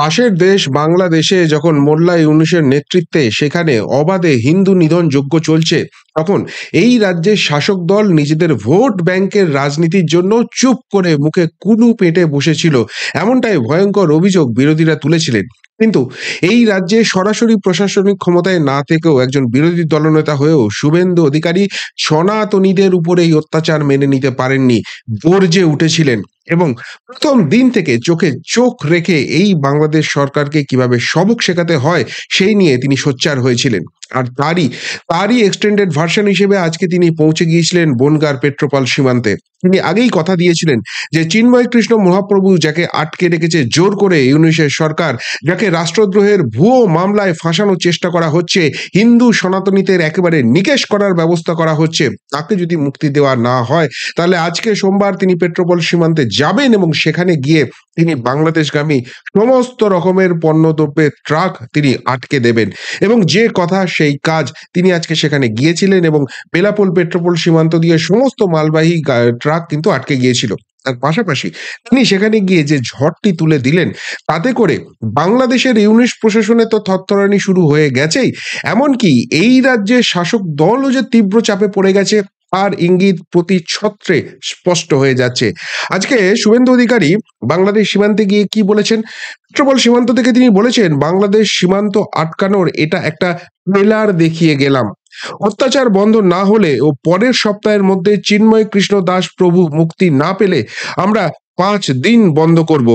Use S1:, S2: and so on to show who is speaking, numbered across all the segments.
S1: পাশের দেশ বাংলাদেশে যখন মোল্লা ইউনূসের নেতৃত্বে সেখানে অবাধে হিন্দু নিধন যজ্ঞ চলছে, তখন এই রাজ্যের শাসক দল নিজেদের ভোট ব্যাংকের রাজনীতির জন্য চুপ করে মুখে কুলু পেটে বসেছিল, এমনটাই ভয়ঙ্কর অভিযোগ বিরোধীরা তুলেছিলেন। কিন্তু এই রাজ্যে সরাসরি প্রশাসনিক ক্ষমতায় না থেকেও একজন বিরোধী দলনেতা হয়েও শুভেন্দু অধিকারী সনাতনীদের উপরে এই অত্যাচার মেনে নিতে পারেননি, গর্জে উঠেছিলেন এবং প্রথম দিন থেকে চোখে চোখ রেখে এই বাংলাদেশ সরকারকে কিভাবে সবক শেখাতে হয় সেই নিয়ে তিনি সোচ্চার হয়েছিলেন। আর তারই এক্সটেন্ডেড ভার্সন হিসেবে আজকে তিনি পৌঁছে গিয়েছিলেন বনগাঁর পেট্রোপাল সীমান্তে। তিনি আগেই কথা দিয়েছিলেন যে চিন্ময় কৃষ্ণ মহাপ্রভু যাকে আটকে রেখেছে জোর করে ইউনূসের সরকার, যাকে রাষ্ট্রদ্রোহের ভুয়ো মামলায় ফাঁসানোর চেষ্টা করা হচ্ছে, হিন্দু সনাতনীদের একেবারে নিকেশ করার ব্যবস্থা করা হচ্ছে, তাকে যদি মুক্তি দেওয়া না হয় তাহলে আজকে সোমবার তিনি পেট্রোপল সীমান্তে যাবেন এবং সেখানে গিয়ে তিনি বাংলাদেশগামী সমস্ত রকমের পণ্যদ্রব্যের ট্রাক তিনি আটকে দেবেন। এবং যে কথা সেই কাজ, তিনি আজকে সেখানে গিয়েছিলেন এবং বেলাপোল পেট্রোপোল সীমান্ত দিয়ে সমস্ত মালবাহী ট্রাক কিন্তু আটকে গিয়েছিল। তার পাশাপাশি তিনি সেখানে গিয়ে যে ঝড়টি তুলে দিলেন, তাতে করে বাংলাদেশের ইউনিশ প্রশাসনে তো থরথরানি শুরু হয়ে গেছেই, এমনকি এই রাজ্যের শাসক দলও যে তীব্র চাপে পড়ে গেছে তার ইঙ্গিত প্রতি ছত্রে স্পষ্ট হয়ে যাচ্ছে। আজকে শুভেন্দু অধিকারী বাংলাদেশ সীমান্তে গিয়ে কি বলেছেন? পেট্রোপল সীমান্ত থেকে তিনি বলেছেন, বাংলাদেশ সীমান্ত আটকানোর এটা একটা ট্রেলার দেখিয়ে গেলাম। অত্যাচার বন্ধ না হলে ও পরের সপ্তাহের মধ্যে চিন্ময় কৃষ্ণ দাস প্রভু মুক্তি না পেলে আমরা 5 দিন বন্ধ করব।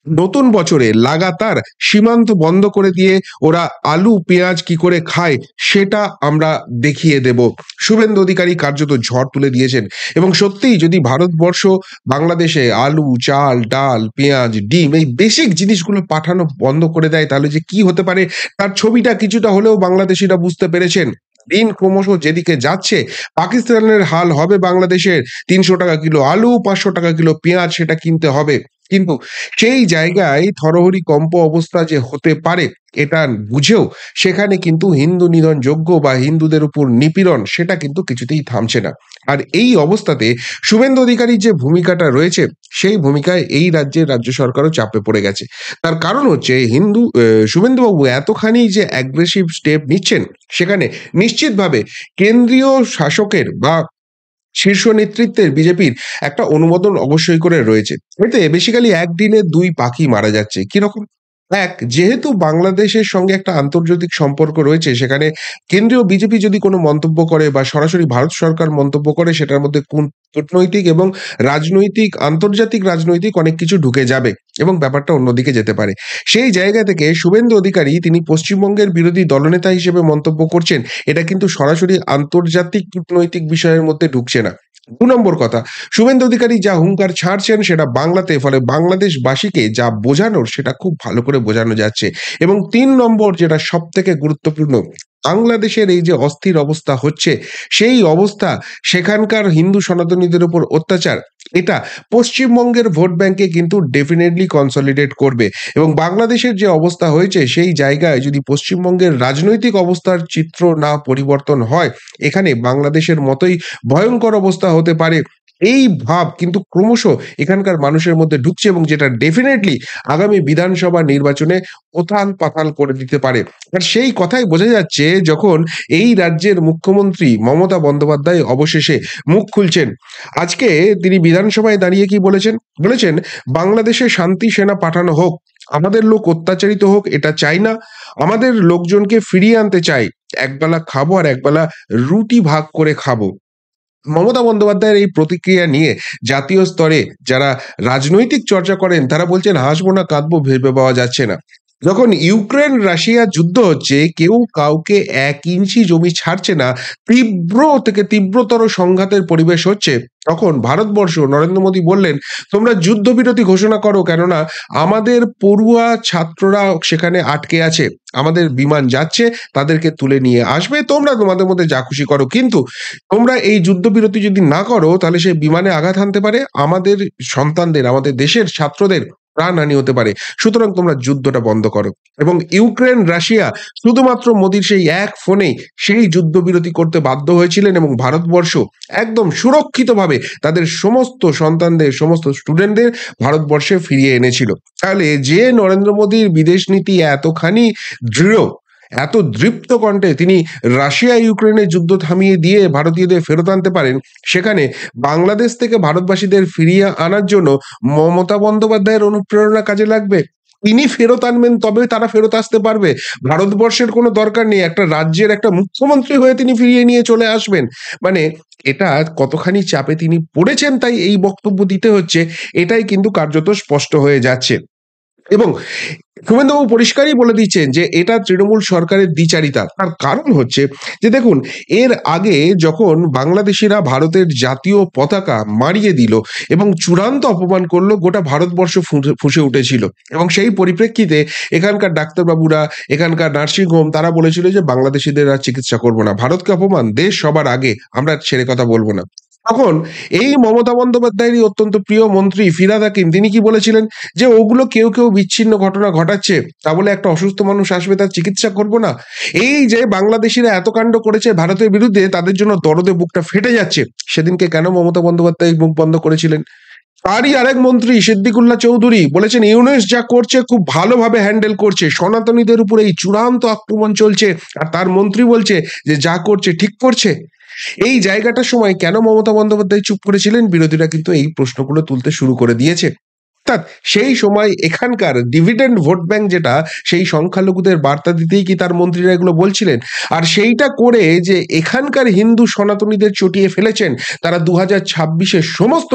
S1: নতুন বছরে লাগাতার সীমান্ত বন্ধ করে দিয়ে ওরা আলু পেঁয়াজ কি করে খায় সেটা আমরা দেখিয়ে দেব। শুভেন্দু অধিকারী কার্যত ঝড় তুলে দিয়েছেন এবং সত্যিই যদি ভারতবর্ষ বাংলাদেশে আলু চাল ডাল পেঁয়াজ ডিম এই বেসিক জিনিসগুলো পাঠানো বন্ধ করে দেয়, তাহলে যে কি হতে পারে তার ছবিটা কিছুটা হলেও বাংলাদেশিরা বুঝতে পেরেছেন। দিন ক্রমশ যেদিকে যাচ্ছে, পাকিস্তানের হাল হবে বাংলাদেশের। 300 টাকা কিলো আলু, 500 টাকা কিলো পেঁয়াজ সেটা কিনতে হবে। কিন্তু সেই জায়গায় থরহরি কম্প অবস্থা যে হতে পারে এটা বুঝেও সেখানে কিন্তু হিন্দু নিধন যজ্ঞ বা হিন্দুদের উপর নিপীড়ন সেটা কিন্তু কিছুতেই থামছে না। আর এই অবস্থাতে শুভেন্দু অধিকারীর যে ভূমিকাটা রয়েছে, সেই ভূমিকায় এই রাজ্যের রাজ্য সরকারও চাপে পড়ে গেছে। তার কারণ হচ্ছে শুভেন্দুবাবু এতখানি যে অ্যাগ্রেসিভ স্টেপ নিচ্ছেন, সেখানে নিশ্চিতভাবে কেন্দ্রীয় শাসকের বা শীর্ষ নেতৃত্বের বিজেপির একটা অনুমোদন অবশ্যই করে রয়েছে। এতে বেসিক্যালি একদিনে 2 পাখি মারা যাচ্ছে। কিরকম? এক, যেহেতু বাংলাদেশের সঙ্গে একটা আন্তর্জাতিক সম্পর্ক রয়েছে, সেখানে কেন্দ্রীয় বিজেপি যদি কোনো মন্তব্য করে বা সরাসরি ভারত সরকার মন্তব্য করে, সেটার মধ্যে কূটনৈতিক এবং আন্তর্জাতিক রাজনৈতিক অনেক কিছু ঢুকে যাবে এবং ব্যাপারটা অন্যদিকে যেতে পারে। সেই জায়গা থেকে শুভেন্দু অধিকারী তিনি পশ্চিমবঙ্গের বিরোধী দলনেতা হিসেবে মন্তব্য করছেন, এটা কিন্তু সরাসরি আন্তর্জাতিক কূটনৈতিক বিষয়ের মধ্যে ঢুকছে না। 2 নম্বর কথা, শুভেন্দু অধিকারী যা হুঙ্কার ছাড়ছেন সেটা বাংলাতে, ফলে বাংলাদেশবাসীকে যা বোঝানোর সেটা খুব ভালো করে বোঝানো যাচ্ছে। এবং 3 নম্বর যেটা সবথেকে গুরুত্বপূর্ণ, বাংলাদেশের এই যে অস্থির অবস্থা হচ্ছে, সেই অবস্থা সেখানকার হিন্দু সনাতনীদের উপর অত্যাচার, এটা পশ্চিমবঙ্গের ভোট ব্যাংকে কিন্তু ডেফিনেটলি কনসলিডেট করবে। এবং বাংলাদেশের যে অবস্থা হয়েছে সেই জায়গায় যদি পশ্চিমবঙ্গের রাজনৈতিক অবস্থার চিত্র না পরিবর্তন হয়, এখানে বাংলাদেশের মতোই ভয়ঙ্কর অবস্থা হতে পারে। এই ভাব কিন্তু ক্রমশ এখানকার মানুষের মধ্যে ঢুকছে এবং যেটা ডেফিনেটলি আগামী বিধানসভা নির্বাচনে ওথাল-পাথাল করে দিতে পারে। আর সেই কথাই বোঝা যাচ্ছে যখন এই রাজ্যের মুখ্যমন্ত্রী মমতা বন্দ্যোপাধ্যায় অবশেষে মুখ খুলছেন। আজকে তিনি বিধানসভায় দাঁড়িয়ে কি বলেছেন? বলেছেন, বাংলাদেশে শান্তি সেনা পাঠানো হোক, আমাদের লোক অত্যাচারিত হোক এটা চাই না, আমাদের লোকজনকে ফিরিয়ে আনতে চাই, একবেলা খাবো আর একবেলা রুটি ভাগ করে খাবো। মমতা বন্দ্যোপাধ্যায়ের এই প্রতিক্রিয়া নিয়ে জাতীয় স্তরে যারা রাজনৈতিক চর্চা করেন তারা বলছেন, হাসবো না কাঁদবো ভেবে পাওয়া যাচ্ছে না। যখন ইউক্রেন রাশিয়া যুদ্ধ হচ্ছে, কেউ কাউকে 1 ইঞ্চি জমি ছাড়ছে না, তীব্র থেকে তীব্রতর সংঘাতের পরিবেশ হচ্ছে, তখন ভারতবর্ষ নরেন্দ্র মোদী বললেন, তোমরা যুদ্ধবিরতি ঘোষণা করো, কেননা আমাদের পড়ুয়া ছাত্ররা সেখানে আটকে আছে, আমাদের বিমান যাচ্ছে, তাদেরকে তুলে নিয়ে আসবে, তোমরা তোমাদের মধ্যে যা খুশি করো, কিন্তু তোমরা এই যুদ্ধবিরতি যদি না করো তাহলে সেই বিমানে আঘাত হানতে পারে, আমাদের সন্তানদের, আমাদের দেশের ছাত্রদের প্রাণহানি হতে পারে। সুতরাং তোমরা যুদ্ধটা বন্ধ করো। এবং ইউক্রেন রাশিয়া শুধুমাত্র মোদির সেই এক ফোনেই সেই যুদ্ধবিরতি করতে বাধ্য হয়েছিলেন এবং ভারতবর্ষ একদম সুরক্ষিতভাবে তাদের সমস্ত সন্তানদের, সমস্ত স্টুডেন্টদের ভারতবর্ষে ফিরিয়ে এনেছিল। তাহলে যে নরেন্দ্র মোদীর বিদেশ নীতি এতখানি দৃঢ়, এত দৃপ্ত কণ্ঠে তিনি রাশিয়া ইউক্রেনের যুদ্ধ থামিয়ে দিয়ে ভারতীয়দের ফেরত আনতে পারেন, সেখানে বাংলাদেশ থেকে ভারতবাসীদের ফিরিয়ে আনার জন্য মমতা বন্দ্যোপাধ্যায়ের অনুপ্রেরণা কাজে লাগবে। তিনি ফেরত আনবেন, তবে তারা ফেরত আসতে পারবে। ভারতবর্ষের কোনো দরকার নেই, একটা রাজ্যের একটা মুখ্যমন্ত্রী হয়ে তিনি ফিরিয়ে নিয়ে চলে আসবেন। মানে এটা কতখানি চাপে তিনি পড়েছেন, তাই এই বক্তব্য দিতে হচ্ছে, এটাই কিন্তু কার্যত স্পষ্ট হয়ে যাচ্ছে। এবং শুভেন্দুবাবু পরিষ্কারই বলে দিচ্ছেন যে এটা তৃণমূল সরকারের দ্বিচারিতা। তার কারণ হচ্ছে যে দেখুন, এর আগে যখন বাংলাদেশিরা ভারতের জাতীয় পতাকা মারিয়ে দিল এবং চূড়ান্ত অপমান করলো, গোটা ভারতবর্ষ ফুঁসে উঠেছিল। এবং সেই পরিপ্রেক্ষিতে এখানকার ডাক্তারবাবুরা, এখানকার নার্সিং হোম, তারা বলেছিল যে বাংলাদেশিদের আর চিকিৎসা করবো না, ভারতকে অপমান, দেশ সবার আগে, আমরা ছেড়ে কথা বলবো না। তখন এই মমতা বন্দ্যোপাধ্যায়েরই অত্যন্ত প্রিয় মন্ত্রী ফিরহাদ হাকিম, তিনি কি বলেছিলেন যে ওগুলো কেউ কেউ বিচ্ছিন্ন ঘটনা ঘটাচ্ছে, তা বলে একটা অসুস্থ মানুষ আসবে তার চিকিৎসা করবো না? এই যে বাংলাদেশিরা এত কাণ্ড করেছে ভারতের বিরুদ্ধে, তাদের জন্য দরদে বুকটা ফেটে যাচ্ছে, সেদিনকে কেন মমতা বন্দ্যোপাধ্যায় মুখ বন্ধ করেছিলেন? তারই আরেক মন্ত্রী সিদ্দিকুল্লাহ চৌধুরী বলেছেন ইউনূস যা করছে খুব ভালোভাবে হ্যান্ডেল করছে, সনাতনীদের উপরে এই চূড়ান্ত আক্রমণ চলছে, আর তার মন্ত্রী বলছে যে যা করছে ঠিক করছে। এই জায়গাটার সময় কেন মমতা বন্দ্যোপাধ্যায় চুপ করেছিলেন? বিরোধীরা কিন্তু এই প্রশ্নগুলো তুলতে শুরু করে দিয়েছে। অর্থাৎ সেই সময় এখানকার ডিভিডেন্ড ভোট ব্যাংক যেটা, সেই সংখ্যালঘুদের বার্তা দিতেই কি তার মন্ত্রীরা এগুলো বলছিলেন? আর সেইটা করে যে এখানকার হিন্দু সনাতনীদের চটিয়ে ফেলেছেন, তারা 2026-এর সমস্ত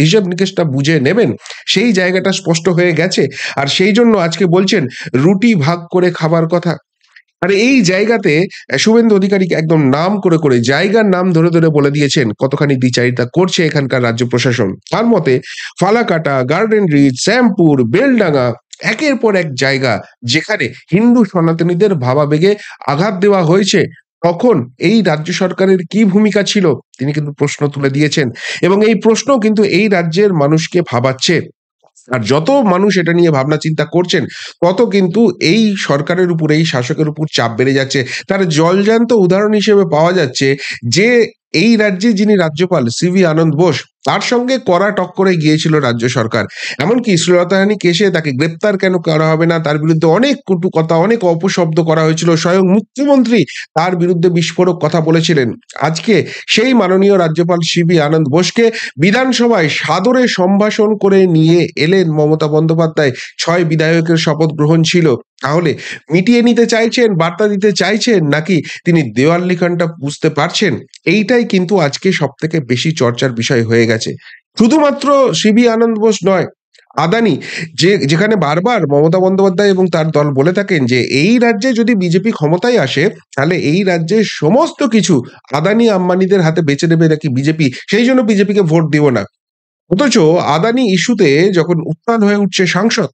S1: হিসাব নিকেশটা বুঝে নেবেন, সেই জায়গাটা স্পষ্ট হয়ে গেছে। আর সেই জন্য আজকে বলছেন রুটি ভাগ করে খাবার কথা। আর এই জায়গাতে শুভেন্দু অধিকারীকে একদম নাম করে করে, জায়গার নাম ধরে ধরে বলে দিয়েছেন কতখানি দ্বিচারিতা করছে এখানকার রাজ্য প্রশাসন। তার মতে ফালাকাটা, গার্ডেন রিচ, শ্যামপুর, বেলডাঙ্গা, একের পর এক জায়গা যেখানে হিন্দু সনাতনীদের ভাবাবেগে আঘাত দেওয়া হয়েছে, তখন এই রাজ্য সরকারের কি ভূমিকা ছিল, তিনি কিন্তু প্রশ্ন তুলে দিয়েছেন। এবং এই প্রশ্ন কিন্তু এই রাজ্যের মানুষকে ভাবাচ্ছে। আর যত মানুষ এটা নিয়ে ভাবনা চিন্তা করছেন, তত কিন্তু এই সরকারের উপর, এই শাসকের উপর চাপ বেড়ে যাচ্ছে। তার জলজ্যান্ত উদাহরণ হিসেবে পাওয়া যাচ্ছে যে এই রাজ্যে যিনি রাজ্যপাল সিভি আনন্দ বোস, তার সঙ্গে কড়া টক্করে গিয়েছিল রাজ্য সরকার। এমনকি শ্লীলতাহানি কেসে তাকে গ্রেপ্তার কেন করা হবে না, তার বিরুদ্ধে অনেক কটু কথা, অনেক অপশব্দ করা হয়েছিল। স্বয়ং মুখ্যমন্ত্রী তার বিরুদ্ধে বিস্ফোরক কথা বলেছিলেন। আজকে সেই মাননীয় রাজ্যপাল সিভি আনন্দ বোসকে বিধানসভায় সাদরে সম্ভাষণ করে নিয়ে এলেন মমতা বন্দ্যোপাধ্যায়। 6 বিধায়কের শপথ গ্রহণ ছিল। তাহলে মিটিয়ে নিতে চাইছেন, বার্তা দিতে চাইছেন, নাকি তিনি দেওয়াল লিখনটা বুঝতে পারছেন? এইটাই কিন্তু আজকে সব থেকে বেশি চর্চার বিষয় হয়ে গেছে। শুধুমাত্র সিবি আনন্দ বোস নয়, আদানি, যেখানে বারবার মমতা বন্দ্যোপাধ্যায় এবং তার দল বলে থাকেন যে এই রাজ্যে যদি বিজেপি ক্ষমতায় আসে, তাহলে এই রাজ্যের সমস্ত কিছু আদানি আম্বানিদের হাতে বেচে দেবে নাকি বিজেপি, সেই জন্য বিজেপিকে ভোট দিব না। অথচ আদানি ইস্যুতে যখন উত্তাল হয়ে উঠছে সাংসদ,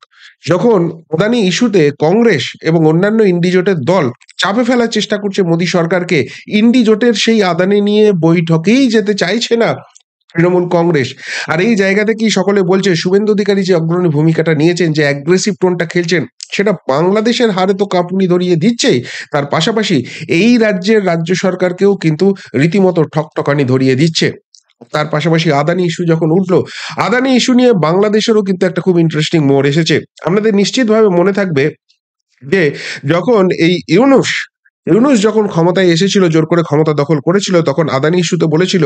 S1: যখন আদানি ইস্যুতে কংগ্রেস এবং অন্যান্য ইন্ডি জোটের দল চাপে ফেলার চেষ্টা করছে মোদী সরকারকে, ইন্ডি জোটের সেই আদানি নিয়ে বৈঠকেই যেতে চাইছে না তৃণমূল কংগ্রেস। আর এই জায়গা থেকেই সকলে বলছে শুভেন্দু অধিকারী যে অগ্রণী ভূমিকাটা নিয়েছেন, যে অ্যাগ্রেসিভ টোনটা খেলছেন, সেটা বাংলাদেশের হারে তো কাঁপুনি ধরিয়ে দিচ্ছেই, তার পাশাপাশি এই রাজ্যের রাজ্য সরকারকেও কিন্তু রীতিমতো ঠকঠকানি ধরিয়ে দিচ্ছে। তার পাশাপাশি আদানি ইস্যু যখন উঠলো, আদানি ইস্যু নিয়ে বাংলাদেশেরও কিন্তু একটা খুব ইন্টারেস্টিং মোড় এসেছে। আপনাদের নিশ্চিতভাবে মনে থাকবে যে যখন এই ইউনূস যখন ক্ষমতায় এসেছিল, জোর করে ক্ষমতা দখল করেছিল, তখন আদানি ইস্যুতে বলেছিল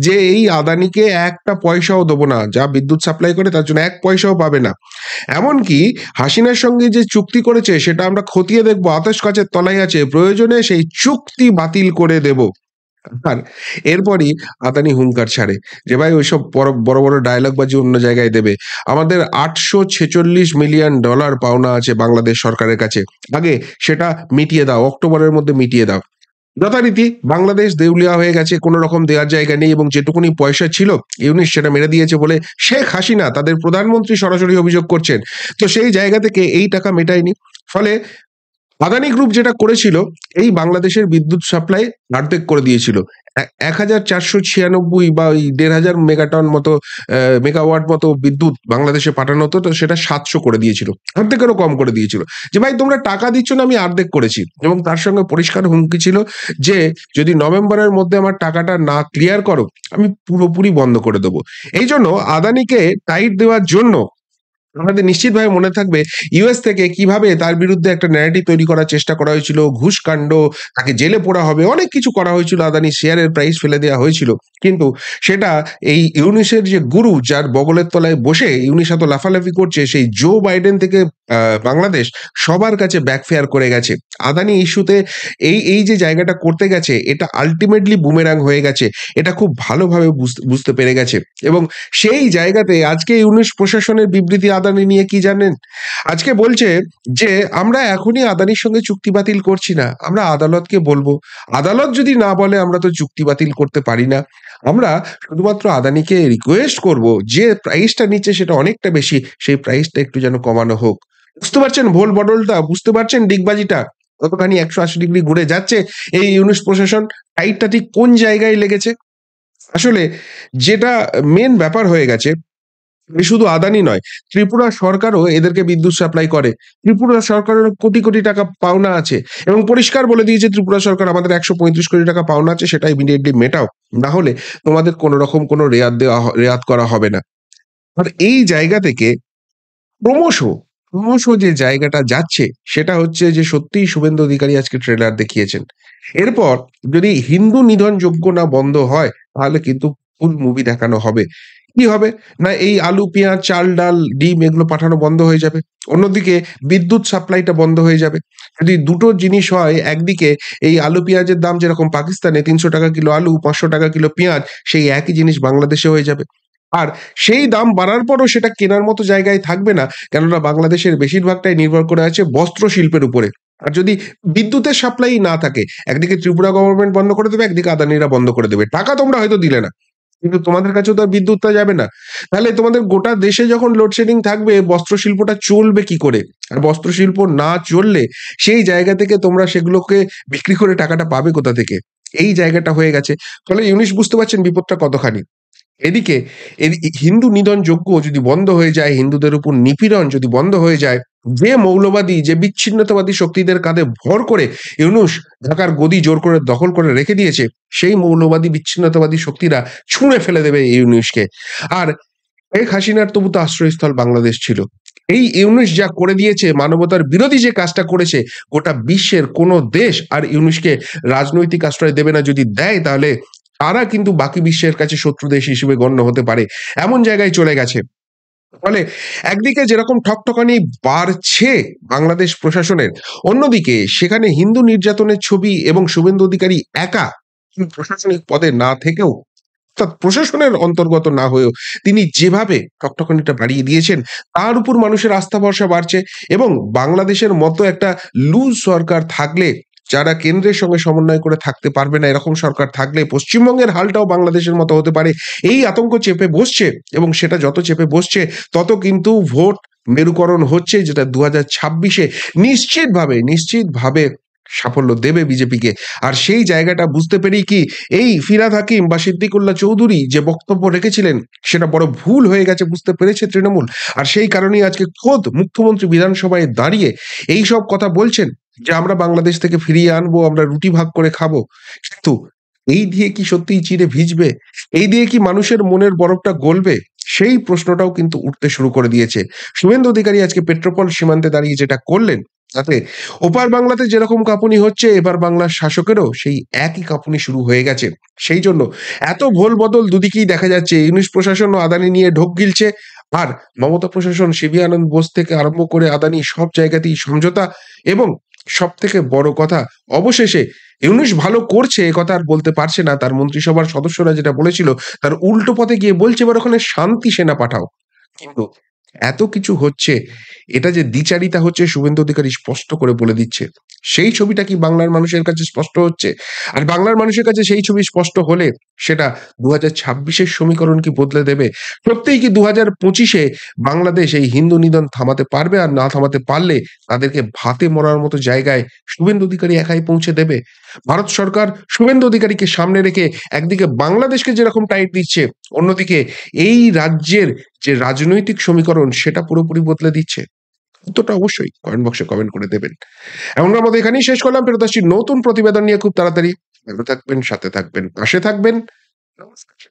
S1: যে এই আদানিকে একটা পয়সাও দেবো না, যা বিদ্যুৎ সাপ্লাই করে তার জন্য 1 পয়সাও পাবে না। এমনকি হাসিনার সঙ্গে যে চুক্তি করেছে সেটা আমরা খতিয়ে দেখবো, আতশ কাচের তলায় আছে, প্রয়োজনে সেই চুক্তি বাতিল করে দেব। আর এরপরই আদানি হুঙ্কার ছাড়ে যে ভাই ওইসব বড় বড় ডায়লগ বাজি অন্য জায়গায় দেবে, আমাদের $846 মিলিয়ন পাওনা আছে বাংলাদেশ সরকারের কাছে, আগে সেটা মিটিয়ে দাও, অক্টোবরের মধ্যে মিটিয়ে দাও। যথারীতি বাংলাদেশ দেউলিয়া হয়ে গেছে, কোনো রকম দেওয়ার জায়গা নেই, এবং যেটুকুনি পয়সা ছিল ইউনূস সেটা মেরে দিয়েছে বলে শেখ হাসিনা, তাদের প্রধানমন্ত্রী, সরাসরি অভিযোগ করছেন। তো সেই জায়গা থেকে এই টাকা মেটায়নি। ফলে আদানি গ্রুপ যেটা করেছিল, এই বাংলাদেশের বিদ্যুৎ সাপ্লাই অর্ধেক করে দিয়েছিল। ১,৪৯৬ বা ওই ১,৫০০ মেগাটন মতো মেগাওয়াট মতো বিদ্যুৎ বাংলাদেশে পাঠানো হতো, তো সেটা ৭০০ করে দিয়েছিল। অর্ধেকেরও কম করে দিয়েছিল। যে ভাই তোমরা টাকা দিচ্ছ না, আমি অর্ধেক করেছি। এবং তার সঙ্গে পরিষ্কার হুমকি ছিল যে যদি নভেম্বরের মধ্যে আমার টাকাটা না ক্লিয়ার করো, আমি পুরোপুরি বন্ধ করে দেবো। এইজন্য আদানিকে টাইট দেওয়ার জন্য আমাদের নিশ্চিতভাবে মনে থাকবে ইউএস থেকে কিভাবে তার বিরুদ্ধে একটা ন্যারেটিভ তৈরি করার চেষ্টা করা হয়েছিল, ঘুষকাণ্ড, তাকে জেলে পোড়া হবে, অনেক কিছু করা হয়েছিল, আদানি শেয়ারের প্রাইস ফেলে দেওয়া হয়েছিল। কিন্তু সেটা এই ইউনিসের যে গুরু, যার বগলের তলায় বসে ইউনিস এত লাফালাফি করছে, সেই জো বাইডেন থেকে বাংলাদেশ সবার কাছে ব্যাকফেয়ার করে গেছে। আদানি ইস্যুতে এই যে জায়গাটা করতে গেছে, এটা আলটিমেটলি বুমেরাং হয়ে গেছে। এটা খুব ভালোভাবে বুঝতে পেরে গেছে। এবং সেই জায়গাতে আজকে ইউনিশ প্রশাসনের বিবৃতি আদানি নিয়ে কি জানেন? আজকে বলছে যে আমরা এখনই আদানির সঙ্গে চুক্তি বাতিল করছি না, আমরা আদালতকে বলবো। আদালত যদি না বলে আমরা তো চুক্তি বাতিল করতে পারি না। আমরা শুধুমাত্র আদানিকে রিকোয়েস্ট করব, যে প্রাইসটা নিচ্ছে সেটা অনেকটা বেশি, সেই প্রাইসটা একটু যেন কমানো হোক। বুঝতে পারছেন ভোল বদলটা? বুঝতে পারছেন ডিগবাজিটা কতখানি ১৮০ ডিগ্রি ঘুরে যাচ্ছে? এই ইউনিশ প্রশাসন টাইটটা ঠিক কোন জায়গায় লেগেছে? আসলে যেটা মেন ব্যাপার হয়ে গেছে, শুধু আদানি নয়, ত্রিপুরা সরকারও এদেরকে বিদ্যুৎ সাপ্লাই করে। ত্রিপুরা সরকারের কোটি, কোটি টাকা পাওনা আছে এবং পরিষ্কার বলে দিয়েছে ত্রিপুরা সরকার, আমাদের ১৩৫ কোটি টাকা পাওনা আছে, সেটা ইমিডিয়েটলি মেটাও। না হলে তোমাদের কোন রকম কোন রেয়াত করা হবে না। আর এই জায়গা থেকে ক্রমশ, ক্রমশ যে জায়গাটা যাচ্ছে সেটা হচ্ছে যে সত্যিই শুভেন্দু অধিকারী আজকে ট্রেলার দেখিয়েছেন। এরপর যদি হিন্দু নিধন যজ্ঞ না বন্ধ হয়, তাহলে কিন্তু ফুল মুভি দেখানো হবে। কি হবে? না এই আলু, পেঁয়াজ, চাল, ডাল, ডিম এগুলো পাঠানো বন্ধ হয়ে যাবে। অন্যদিকে বিদ্যুৎ সাপ্লাইটা বন্ধ হয়ে যাবে। যদি দুটো জিনিস হয়, একদিকে এই আলু পেঁয়াজের দাম যেরকম পাকিস্তানে ৳৩০০ কিলো আলু, ৳৫০০ কিলো পেঁয়াজ, সেই একই জিনিস বাংলাদেশে হয়ে যাবে। আর সেই দাম বাড়ার পরও সেটা কেনার মতো জায়গায় থাকবে না। কেননা বাংলাদেশের বেশিরভাগটাই নির্ভর করে আছে বস্ত্র শিল্পের উপরে। আর যদি বিদ্যুতের সাপ্লাই না থাকে, একদিকে ত্রিপুরা গভর্নমেন্ট বন্ধ করে দেবে, একদিকে আদানিরা বন্ধ করে দেবে। টাকা তোমরা হয়তো দিলে না। কিন্তু তোমাদের কাছেও তো আর বিদ্যুৎটা যাবে না। তাহলে তোমাদের গোটা দেশে যখন লোডশেডিং থাকবে, বস্ত্র শিল্পটা চলবে কি করে? আর বস্ত্র শিল্প না চললে সেই জায়গা থেকে তোমরা সেগুলোকে বিক্রি করে টাকাটা পাবে কোথা থেকে? এই জায়গাটা হয়ে গেছে। ফলে ইউনিশ বুঝতে পারছেন বিপদটা কতখানি। এদিকে হিন্দু নিধন যজ্ঞ যদি বন্ধ হয়ে যায়, হিন্দুদের উপর নিপীড়ন যদি বন্ধ হয়ে যায়, যে মৌলবাদী, যে বিচ্ছিন্নতাবাদী শক্তিদের কাঁধে ভর করে ইউনূস ঢাকার গদি জোর করে দখল করে রেখে দিয়েছে, সেই মৌলবাদী বিচ্ছিন্নতাবাদী শক্তিরা ছুঁড়ে ফেলে দেবে এই ইউনূসকে। আর শেখ হাসিনার তবু তো আশ্রয়স্থল বাংলাদেশ ছিল। এই ইউনূস যা করে দিয়েছে, মানবতার বিরোধী যে কাজটা করেছে, গোটা বিশ্বের কোন দেশ আর ইউনূসকে রাজনৈতিক আশ্রয় দেবে না। যদি দেয়, তাহলে তারা কিন্তু বাকি বিশ্বের কাছে শত্রু দেশ হিসেবে গণ্য হতে পারে। এমন জায়গায় চলে গেছে। ফলে একদিকে যেরকম ঠকঠকানি বাড়ছে বাংলাদেশ প্রশাসনের, অন্যদিকে সেখানে হিন্দু নির্যাতনের ছবি এবং শুভেন্দু অধিকারী একা প্রশাসনিক পদে না থেকেও, অর্থাৎ প্রশাসনের অন্তর্গত না হয়েও তিনি যেভাবে ঠকঠকানিটা বাড়িয়ে দিয়েছেন, তার উপর মানুষের আস্থা ভরসা বাড়ছে। এবং বাংলাদেশের মতো একটা লুজ সরকার থাকলে, যারা কেন্দ্রের সঙ্গে সমন্বয় করে থাকতে পারবে না, এরকম সরকার থাকলে পশ্চিমবঙ্গের হালটাও বাংলাদেশের মতো হতে পারে। এই আতঙ্ক চেপে বসছে এবং সেটা যত চেপে বসছে তত কিন্তু ভোট মেরুকরণ হচ্ছে, যেটা ২০২৬-এ নিশ্চিতভাবে সাফল্য দেবে বিজেপিকে। আর সেই জায়গাটা বুঝতে পেরেই কি এই ফিরহাদ হাকিম বা সিদ্দিকুল্লাহ চৌধুরী যে বক্তব্য রেখেছিলেন, সেটা বড় ভুল হয়ে গেছে বুঝতে পেরেছে তৃণমূল। আর সেই কারণেই আজকে খোদ মুখ্যমন্ত্রী বিধানসভায় দাঁড়িয়ে এইসব কথা বলছেন যে আমরা বাংলাদেশ থেকে ফিরিয়ে আনবো, আমরা রুটি ভাগ করে খাবো। কিন্তু এই দিয়ে কি সত্যিই চিড়ে ভিজবে? এই দিয়ে কি মানুষের মনের বরফটা গলবে? সেই প্রশ্নটাও কিন্তু উঠতে শুরু করে দিয়েছে। শুভেন্দু অধিকারী আজকে পেট্রোপল সীমান্তে দাঁড়িয়ে যেটা করলেন, তাতে ওপার বাংলাতে যেরকম কাঁপুনি হচ্ছে, এপার বাংলার শাসকেরও সেই একই কাঁপুনি শুরু হয়ে গেছে। সেই জন্য এত ভোল বদল দুদিকেই দেখা যাচ্ছে। ইউনিশ প্রশাসন ও আদানি নিয়ে ঢোক গিলছে, আর মমতা প্রশাসন শিবি আনন্দ বোস থেকে আরম্ভ করে আদানি সব জায়গাতেই সমঝোতা। এবং সবথেকে বড় কথা, অবশেষে ইউনূস ভালো করছে একথা আর বলতে পারছে না। তার মন্ত্রিসভার সদস্যরা যেটা বলেছিল, তার উল্টো পথে গিয়ে বলছে এবার ওখানে শান্তি সেনা পাঠাও। কিন্তু এত কিছু হচ্ছে, এটা যে দ্বিচারিতা হচ্ছে শুভেন্দু অধিকারী স্পষ্ট করে বলে দিচ্ছে। সেই ছবিটা কি বাংলার মানুষের কাছে স্পষ্ট হচ্ছে? আর বাংলার মানুষের কাছে সেই ছবি স্পষ্ট হলে সেটা ২০২৬ এর সমীকরণ কি বদলে দেবে? সত্যিই কি ২০২৫ এ বাংলাদেশ এই হিন্দু নিধন থামাতে পারবে? আর না থামাতে পারলে তাদেরকে ভাতে মরার মতো জায়গায় শুভেন্দু অধিকারী একাই পৌঁছে দেবে? ভারত সরকার শুভেন্দু অধিকারীকে সামনে রেখে একদিকে বাংলাদেশকে যেরকম টাইট দিচ্ছে, অন্যদিকে এই রাজ্যের যে রাজনৈতিক সমীকরণ সেটা পুরোপুরি বদলে দিচ্ছে। উত্তরটা অবশ্যই কমেন্ট বক্সে কমেন্ট করে দেবেন। এমন আমরা এখানেই শেষ করলাম। ফেরত আসছি নতুন প্রতিবেদন নিয়ে খুব তাড়াতাড়ি। ভালো থাকবেন, সাথে থাকবেন, পাশে থাকবেন। নমস্কার।